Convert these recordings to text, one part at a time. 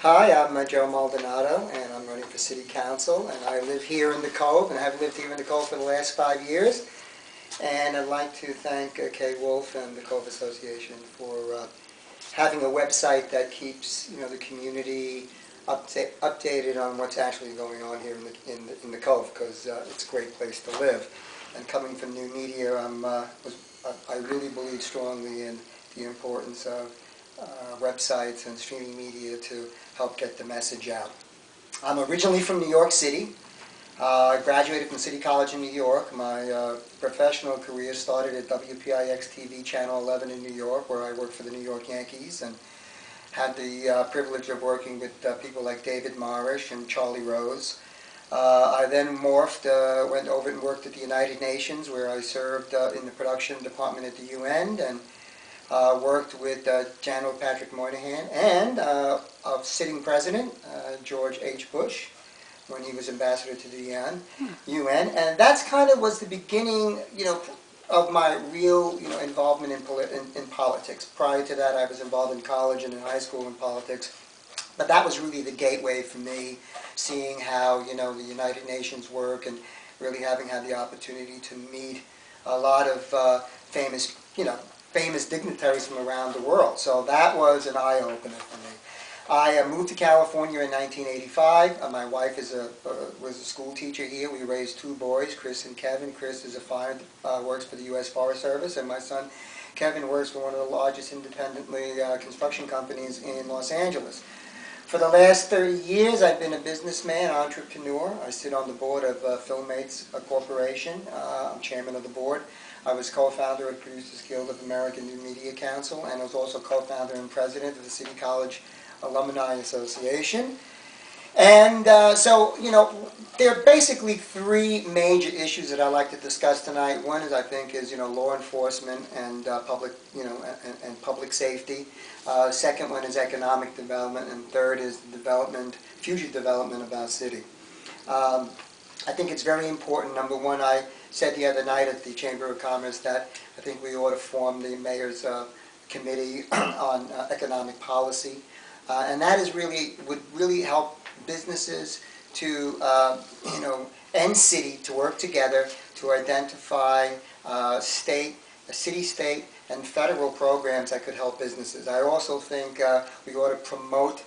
Hi, I'm Joe Maldonado, and I'm running for City Council, and I live here in the Cove, and have lived here in the Cove for the last 5 years. And I'd like to thank Kay Wolf and the Cove Association for having a website that keeps the community updated on what's actually going on here in the Cove, because it's a great place to live. And coming from new media, I really believe strongly in the importance of websites and streaming media to help get the message out. I'm originally from New York City. I graduated from City College in New York. My professional career started at WPIX TV Channel 11 in New York, where I worked for the New York Yankees and had the privilege of working with people like David Morrish and Charlie Rose. I then morphed, went over and worked at the United Nations, where I served in the production department at the UN, and worked with General Patrick Moynihan and a sitting president, George H. Bush, when he was ambassador to the UN, and that's kind of was the beginning, of my real, involvement in politics. Prior to that, I was involved in college and in high school in politics, but that was really the gateway for me, seeing how, the United Nations work and really having had the opportunity to meet a lot of famous dignitaries from around the world. So that was an eye-opener for me. I moved to California in 1985. My wife was a school teacher here. We raised 2 boys, Chris and Kevin. Chris is works for the U.S. Forest Service, and my son Kevin works for one of the largest independently construction companies in Los Angeles. For the last 30 years, I've been a businessman, entrepreneur. I sit on the board of Filmmates Corporation. I'm chairman of the board. I was co-founder of Producers Guild of American New Media Council, and I was also co-founder and president of the City College Alumni Association. And so, there are basically 3 major issues that I'd like to discuss tonight. One is, I think, is law enforcement and public, and public safety. Second one is economic development, and third is future development of our city. I think it's very important. Number one, I said the other night at the Chamber of Commerce that I think we ought to form the Mayor's Committee on Economic Policy, and that would really help businesses to, and city to work together to identify city, state, and federal programs that could help businesses. I also think we ought to promote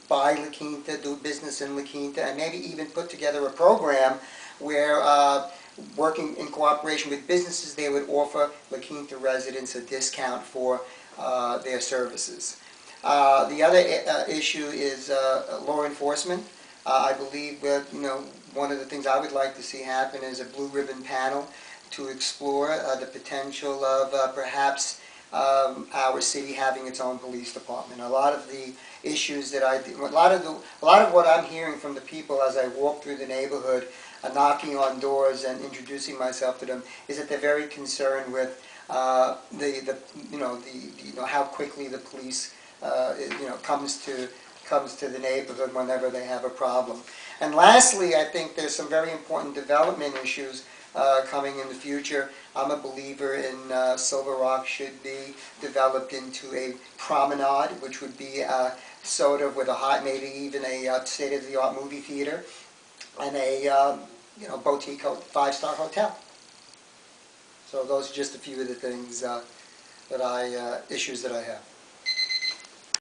buy La Quinta, do business in La Quinta, and maybe even put together a program where, working in cooperation with businesses, they would offer La Quinta residents a discount for their services. The other issue is law enforcement. I believe that one of the things I would like to see happen is a blue ribbon panel to explore the potential of perhaps our city having its own police department. A lot of the issues that a lot of what I'm hearing from the people as I walk through the neighborhood, knocking on doors and introducing myself to them, is that they're very concerned with how quickly the police comes to the neighborhood whenever they have a problem. And lastly, I think there's some very important development issues coming in the future. I'm a believer in Silver Rock should be developed into a promenade, which would be sort of with maybe even a state-of-the-art movie theater and a boutique 5-star hotel. So those are just a few of the things issues that I have.